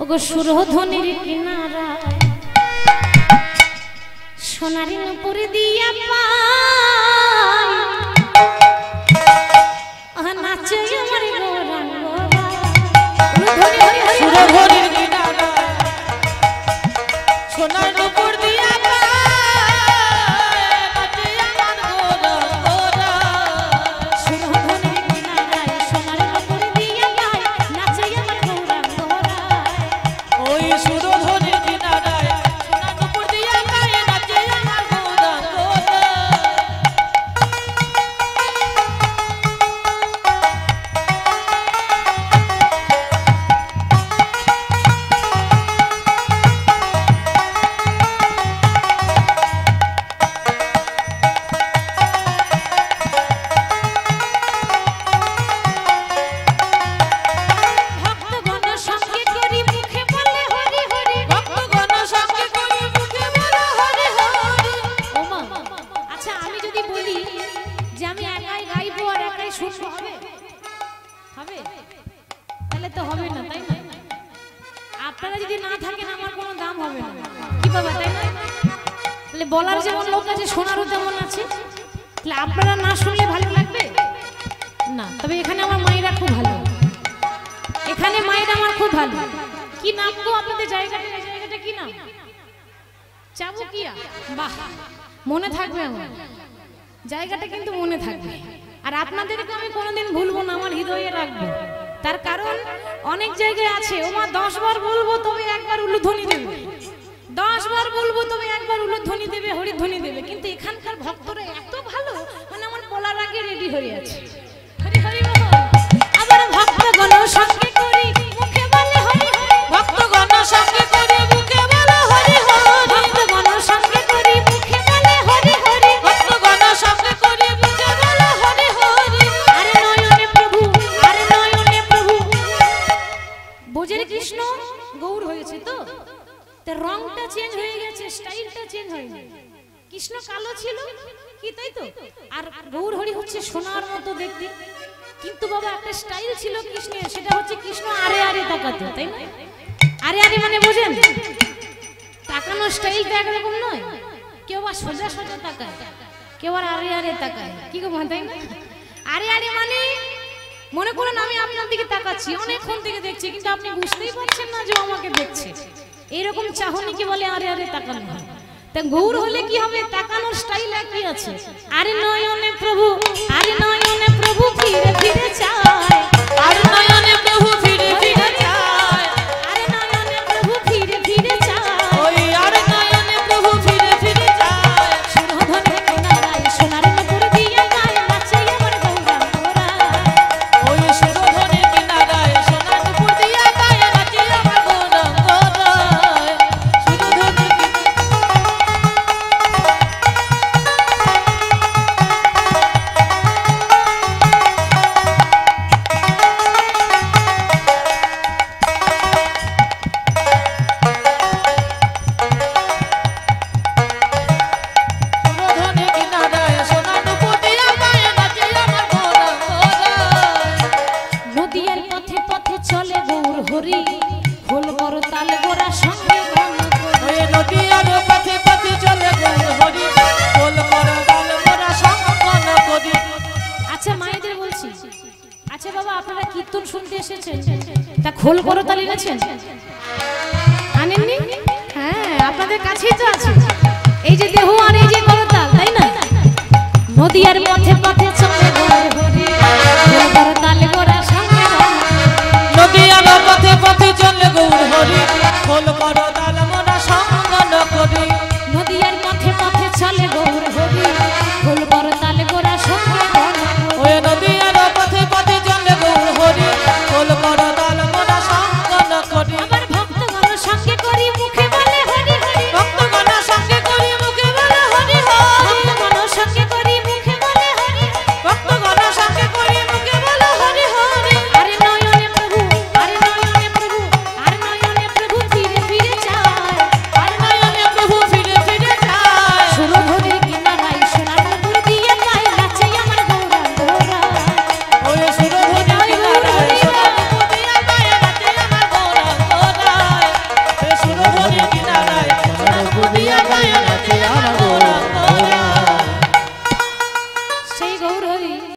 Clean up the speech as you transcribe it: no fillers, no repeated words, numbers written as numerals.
ওগো সুরধনির কিনারা সোনারি নূপুর দিয়া পাই নাচে আমার গৌরাঙ্গ সুরধনির কিনারা সোনার নূপুর দিয়া বলার যেমন লোক আছে শোনারও তেমন আছে। আপনারা না শুনলে ভালো লাগবে না। তবে এখানে আমার মায়েরা খুব ভালো, এখানে মায়েরা আমার খুব ভালো। কি নাম গো আপনাদের জায়গাটা? জায়গাটা কি নাম? চাবুকিয়া। বাহ, মনে থাকবে আমার জায়গাটা, কিন্তু মনে থাকবে। আর আপনাদেরকে আমি কোনোদিন ভুলবো না, আমার হৃদয়ে রাখবো। তার কারণ অনেক জায়গায় আছে ওমা 10 বার বলবো তবে একবার উলুধ্বনি দেবে, 10 বার বলবো তবে একবার উলুধ্বনি দেবে, হরিধ্বনি দেবে। কিন্তু এখানকার ভক্তরা এত ভালো, মানে আমার বলার আগে রেডি হয়ে আছে। হরি হরি বল। আবার ভক্তগণ সঙ্গে করি মুখে বলে হরি হরি, ভক্তগণ সঙ্গে করি মুখে বলে হরি হরি, ভক্তগণ সঙ্গে করি মুখে বলে হরি হরি, ভক্তগণ সঙ্গে করি মুখে বলে হরি হরি। আরে নয়নে প্রভু, আরে নয়নে প্রভু। বোঝের কৃষ্ণ গৌর হয়েছে তো, তার রংটা চেঞ্জ হয়ে গেছে, স্টাইলটা চেঞ্জ হয়ে গেছে। কৃষ্ণ কালো ছিল কি তাই তো, আর গৌর হরি হচ্ছে সোনার মতো দেখতে। কিন্তু বাবা একটা স্টাইল ছিল কৃষ্ণের, সেটা হচ্ছে কৃষ্ণ আরে আরে তাকাতো, তাই না? আরে আরে মানে বোঝেন, তাকানোর স্টাইলটা একরকম নয়। কেউ আর সোজা সোজা তাকায়, কেউ আর আরে আরে তাকায়। কি গো তাই না? আরে আরে মানে মনে করেন আমি আপনার দিকে তাকাচ্ছি, অনেকক্ষণ থেকে দেখছি, কিন্তু আপনি বুঝতেই পারছেন না যে আমাকে দেখছে। এরকম চাহনিকে বলে আরে আরে তাকানো। তা গৌর হলে কি হবে? তাকানোর স্টাইল একই আছে। আরে নয়নে প্রভু, আরে নয়নে প্রভু ফিরে ফিরে চায়, আরে নয়নে প্রভু ফিরে ফিরে চায়, আরে নয়নে প্রভু ফিরে ফিরে চায়, ওই আরে নয়নে প্রভু ফিরে ফিরে চায়। সুরধনির কিনারায় সোনার নূপুর দিয়া গায় নাচে আমার গৌরাঙ্গরা, ওই সুরধনির কিনারায় সোনার নূপুর দিয়া গায় নাচে আমার গৌরাঙ্গরা। খোল করতাল এনেছেন? আনেননি? হ্যাঁ, আপনাদের কাছেই তো আছে এই যে দেহ আর এই যে করতাল, তাই না? নদীয়ার